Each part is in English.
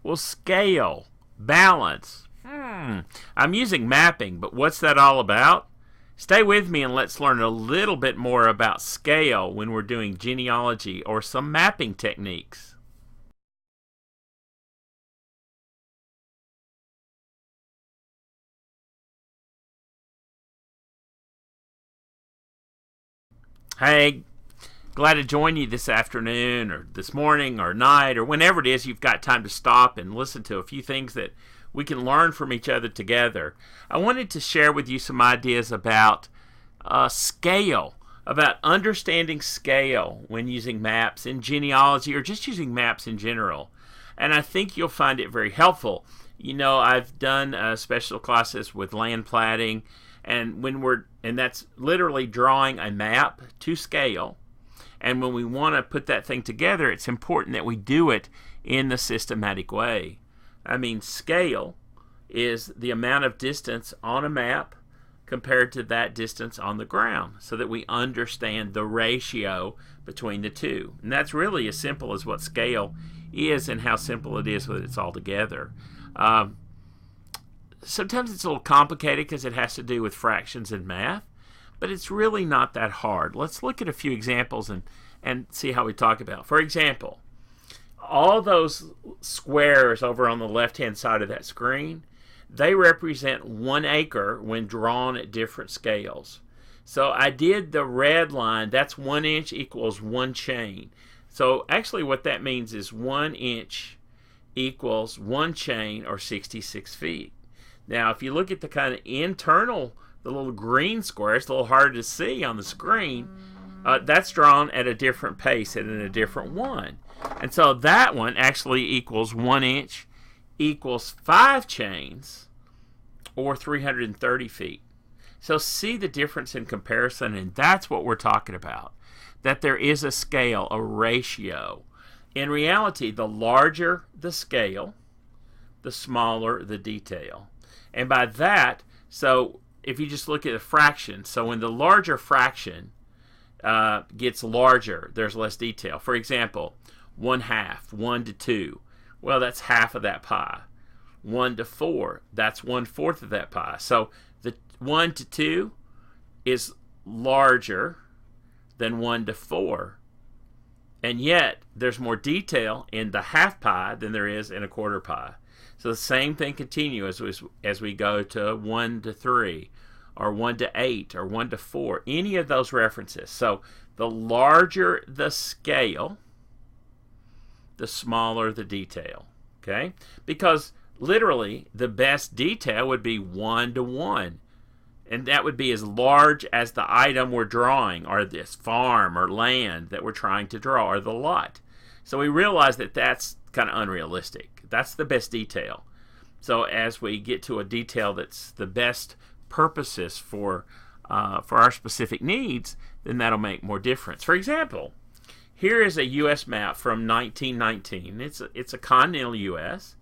Well, scale, balance. I'm using mapping, but what's that all about? Stay with me and let's learn a little bit more about scale when we're doing genealogy or some mapping techniques. Hey, glad to join you this afternoon or this morning or night or whenever it is you've got time to stop and listen to a few things that we can learn from each other together. I wanted to share with you some ideas about scale, about understanding scale when using maps in genealogy or just using maps in general. And I think you'll find it very helpful. You know, I've done special classes with land platting, and that's literally drawing a map to scale. And when we want to put that thing together, it's important that we do it in the systematic way. I mean, scale is the amount of distance on a map compared to that distance on the ground, so that we understand the ratio between the two. And that's really as simple as what scale is and how simple it is when it's all together. Sometimes it's a little complicated because it has to do with fractions and math, but it's really not that hard. Let's look at a few examples and see how we talk about. For example, all those squares over on the left-hand side of that screen, they represent 1 acre when drawn at different scales. So I did the red line, that's 1 inch equals 1 chain. So actually what that means is 1 inch equals 1 chain, or 66 feet. Now if you look at the kind of internal, the little green square, it's a little harder to see on the screen, that's drawn at a different pace and in a different one. And so that one actually equals 1 inch equals 5 chains, or 330 feet. So see the difference in comparison, and that's what we're talking about. That there is a scale, a ratio. In reality, the larger the scale, the smaller the detail. And by that, so if you just look at a fraction, so when the larger fraction gets larger, there's less detail. For example, 1/2, 1 to 2. Well, that's half of that pie. 1 to 4, that's 1/4 of that pie. So the 1 to 2 is larger than 1 to 4. And yet, there's more detail in the half pie than there is in a quarter pie. So the same thing continues as we go to 1 to 3, or 1 to 8, or 1 to 4. Any of those references. So the larger the scale, the smaller the detail. Okay? Because literally, the best detail would be 1 to 1. And that would be as large as the item we're drawing, or this farm or land that we're trying to draw, or the lot. So we realize that that's kind of unrealistic. That's the best detail. So as we get to a detail that's the best purposes for our specific needs, then that'll make more difference. For example, here is a U.S. map from 1919. It's a continental U.S.,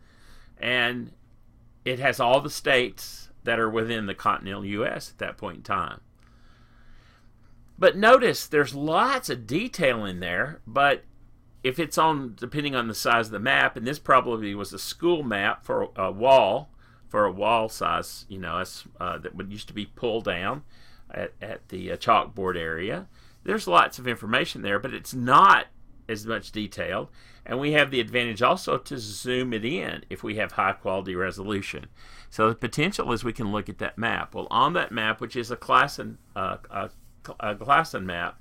and it has all the states that are within the continental U.S. at that point in time. But notice there's lots of detail in there, but if it's on, depending on the size of the map, and this probably was a school map for a wall size, you know, that would used to be pulled down at the chalkboard area. There's lots of information there, but it's not as much detailed, and we have the advantage also to zoom it in if we have high quality resolution. So the potential is we can look at that map. Well, on that map, which is a Classen map,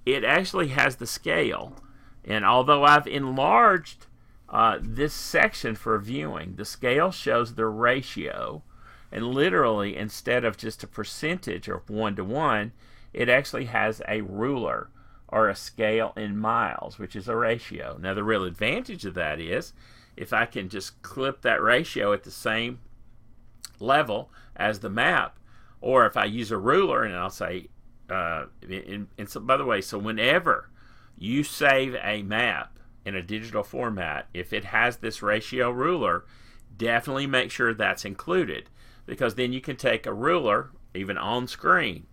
it actually has the scale, and although I've enlarged this section for viewing, the scale shows the ratio, and literally instead of just a percentage or 1 to 1, it actually has a ruler or a scale in miles, which is a ratio. Now the real advantage of that is if I can just clip that ratio at the same level as the map, or if I use a ruler and I'll say, and so by the way, so whenever you save a map in a digital format, if it has this ratio ruler, definitely make sure that's included, because then you can take a ruler, even on screen,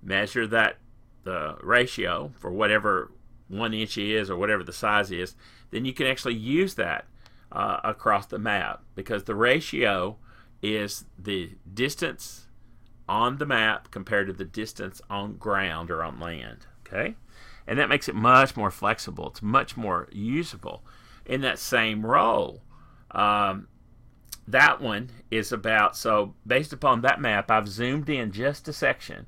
measure that the ratio for whatever 1 inch is or whatever the size is, then you can actually use that across the map, because the ratio is the distance on the map compared to the distance on ground or on land. Okay, and that makes it much more flexible. It's much more usable in that same role. That one is about, so based upon that map, I've zoomed in just a section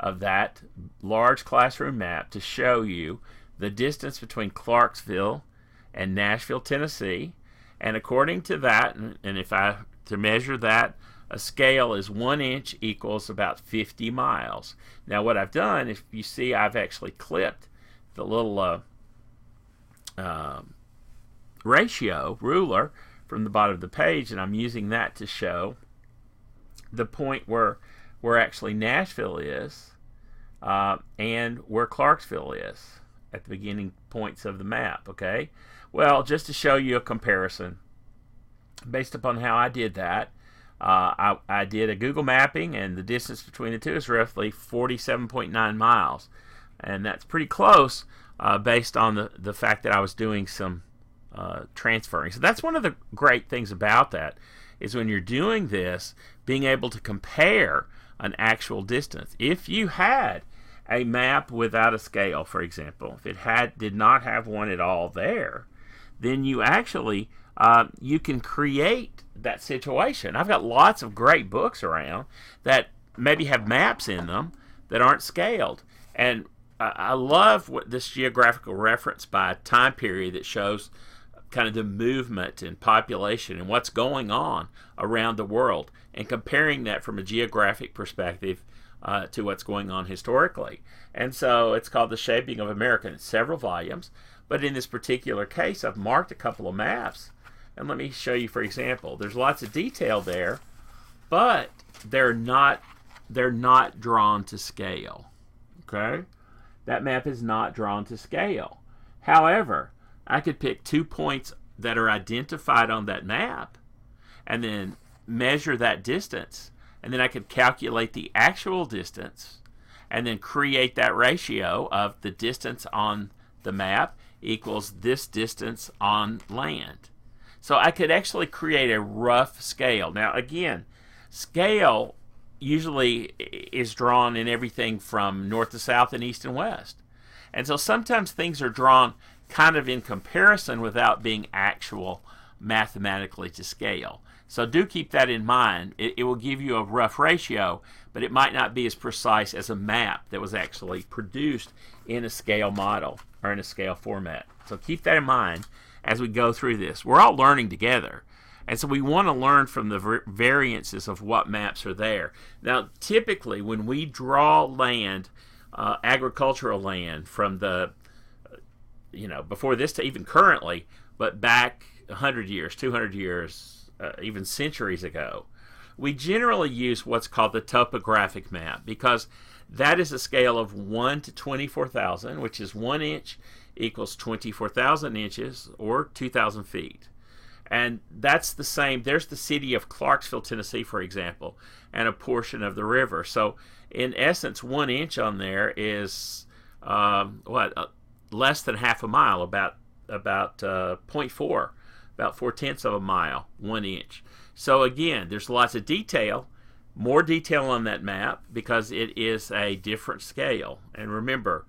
of that large classroom map to show you the distance between Clarksville and Nashville, Tennessee. And according to that, and if I to measure that, a scale is 1 inch equals about 50 miles. Now what I've done, if you see, I've actually clipped the little ratio ruler from the bottom of the page, and I'm using that to show the point where actually Nashville is and where Clarksville is at the beginning points of the map. Okay, well, just to show you a comparison based upon how I did that, I did a Google mapping, and the distance between the two is roughly 47.9 miles, and that's pretty close based on the fact that I was doing some transferring. So that's one of the great things about that, is when you're doing this, being able to compare an actual distance. If you had a map without a scale, for example, if it did not have one at all there, then you actually you can create that situation. I've got lots of great books around that maybe have maps in them that aren't scaled, and I love what this geographical reference by time period that shows kind of the movement and population and what's going on around the world, and comparing that from a geographic perspective to what's going on historically. And so it's called The Shaping of America. It's several volumes, but in this particular case, I've marked a couple of maps, and let me show you. For example, there's lots of detail there, but they're not drawn to scale. Okay, that map is not drawn to scale. However, I could pick 2 points that are identified on that map and then measure that distance, and then I could calculate the actual distance and then create that ratio of the distance on the map equals this distance on land. So I could actually create a rough scale. Now again, scale usually is drawn in everything from north to south and east and west. And so sometimes things are drawn kind of in comparison without being actual mathematically to scale. So do keep that in mind. It will give you a rough ratio, but it might not be as precise as a map that was actually produced in a scale model or in a scale format. So keep that in mind as we go through this. We're all learning together, and so we want to learn from the variances of what maps are there. Now, typically when we draw land, agricultural land, from the before this to even currently, but back 100 years, 200 years, even centuries ago, we generally use what's called the topographic map, because that is a scale of 1 to 24,000, which is 1 inch equals 24,000 inches or 2,000 feet. And that's the same. There's the city of Clarksville, Tennessee, for example, and a portion of the river. So in essence, 1 inch on there is less than half a mile, about 0.4, about 4/10 of a mile, 1 inch. So again, there's lots of detail, more detail on that map because it is a different scale. And remember,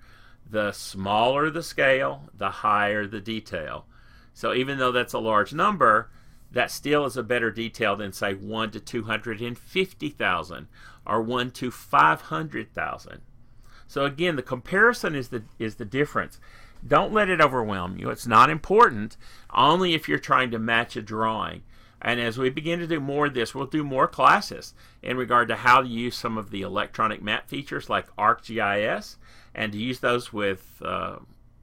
the smaller the scale, the higher the detail. So even though that's a large number, that still is a better detail than, say, 1 to 250,000 or 1 to 500,000. So again, the comparison is the difference. Don't let it overwhelm you. It's not important, only if you're trying to match a drawing. And as we begin to do more of this, we'll do more classes in regard to how to use some of the electronic map features like ArcGIS, and to use those with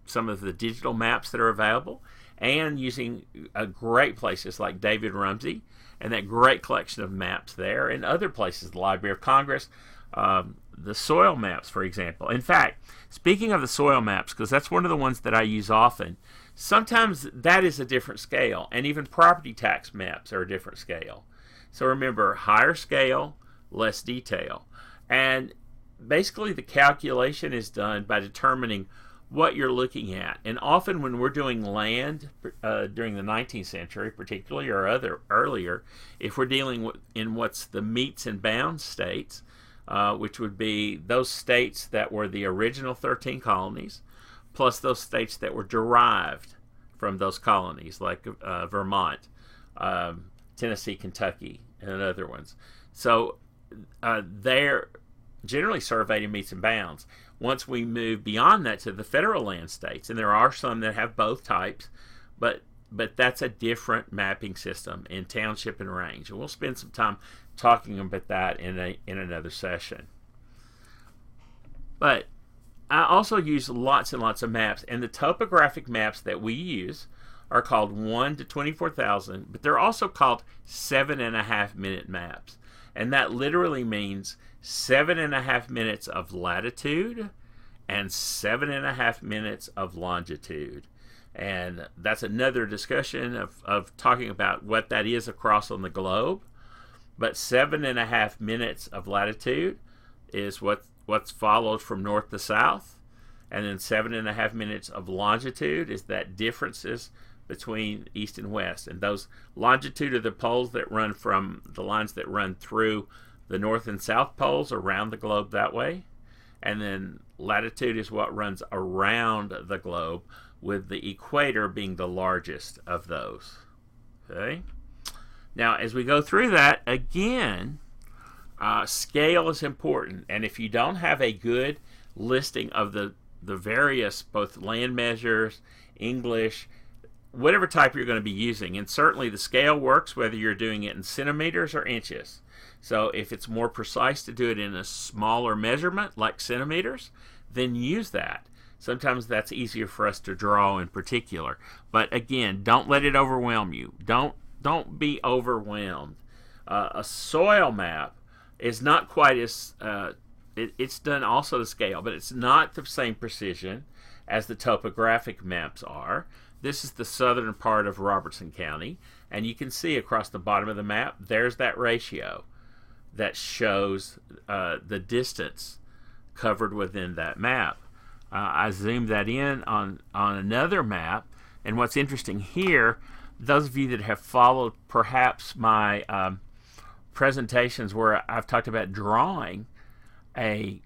some of the digital maps that are available, and using great places like David Rumsey and that great collection of maps there, and other places, the Library of Congress, the soil maps, for example. In fact, speaking of the soil maps, because that's one of the ones that I use often, sometimes that is a different scale, and even property tax maps are a different scale. So remember, higher scale, less detail. And basically the calculation is done by determining what you're looking at. And often when we're doing land during the 19th century particularly, or earlier, if we're dealing in what's the meets and bounds states, which would be those states that were the original 13 colonies, plus those states that were derived from those colonies, like Vermont, Tennessee, Kentucky, and other ones. So they're generally surveyed in meets and bounds. Once we move beyond that to the federal land states, and there are some that have both types, but that's a different mapping system in township and range. And we'll spend some time talking about that in another session. But I also use lots and lots of maps, and the topographic maps that we use are called 1 to 24,000, but they're also called 7.5 minute maps. And that literally means 7.5 minutes of latitude and 7.5 minutes of longitude. And that's another discussion of talking about what that is across on the globe. But 7.5 minutes of latitude is what's followed from north to south. And then 7.5 minutes of longitude is that differences between east and west. And those longitude are the poles that run from the lines that run through the north and south poles around the globe that way. And then latitude is what runs around the globe, with the equator being the largest of those. Okay. Now, as we go through that, again, scale is important. And if you don't have a good listing of the various, both land measures, English, whatever type you're going to be using, and certainly the scale works whether you're doing it in centimeters or inches. So if it's more precise to do it in a smaller measurement, like centimeters, then use that. Sometimes that's easier for us to draw in particular. But again, don't let it overwhelm you. Don't be overwhelmed. A soil map is not quite as, it's done also to scale, but it's not the same precision as the topographic maps are. This is the southern part of Robertson County, and you can see across the bottom of the map, there's that ratio that shows the distance covered within that map. I zoomed that in on another map, and what's interesting here, those of you that have followed perhaps my presentations where I've talked about drawing a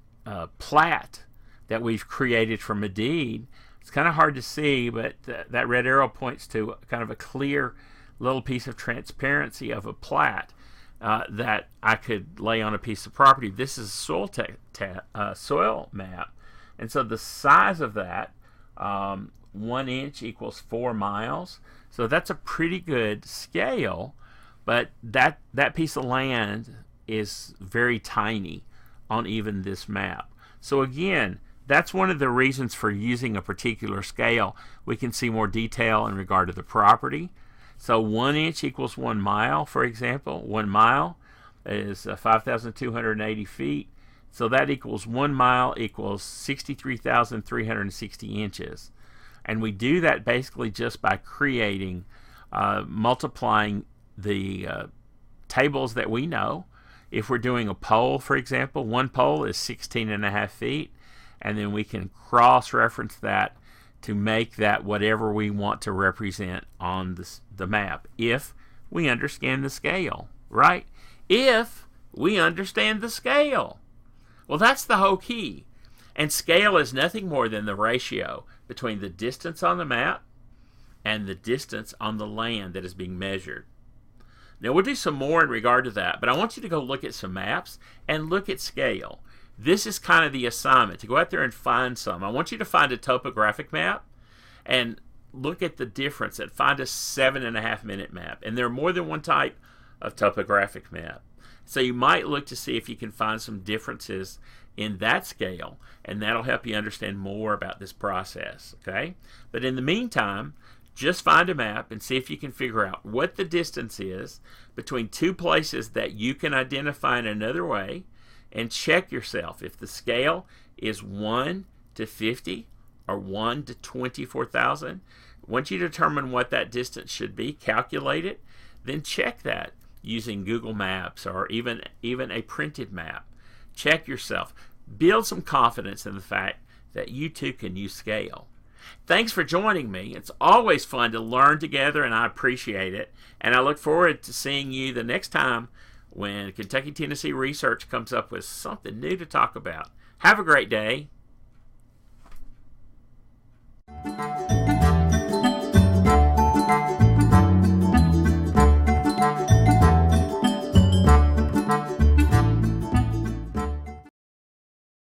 plat that we've created from a deed, it's kind of hard to see, but that red arrow points to kind of a clear little piece of transparency of a plat that I could lay on a piece of property. This is a soil map. And so the size of that, 1 inch equals 4 miles. So that's a pretty good scale, but that piece of land is very tiny on even this map. So again, that's one of the reasons for using a particular scale. We can see more detail in regard to the property. So 1 inch equals 1 mile, for example. 1 mile is 5,280 feet. So that equals 1 mile equals 63,360 inches. And we do that basically just by creating, multiplying the tables that we know. If we're doing a pole, for example, one pole is 16.5 feet. And then we can cross-reference that to make that whatever we want to represent on the map, if we understand the scale, right? If we understand the scale. Well, that's the whole key. And scale is nothing more than the ratio between the distance on the map and the distance on the land that is being measured. Now, we'll do some more in regard to that, but I want you to go look at some maps and look at scale. This is kind of the assignment, to go out there and find some. I want you to find a topographic map and look at the difference and find a 7.5 minute map. And there are more than one type of topographic map. So you might look to see if you can find some differences in that scale, and that'll help you understand more about this process, okay? But in the meantime, just find a map and see if you can figure out what the distance is between two places that you can identify in another way, and check yourself. If the scale is 1 to 50 or 1 to 24,000, once you determine what that distance should be, calculate it, then check that using Google Maps or even a printed map. Check yourself. Build some confidence in the fact that you too can use scale. Thanks for joining me. It's always fun to learn together, and I appreciate it. And I look forward to seeing you the next time when Kentucky Tennessee Research comes up with something new to talk about. Have a great day.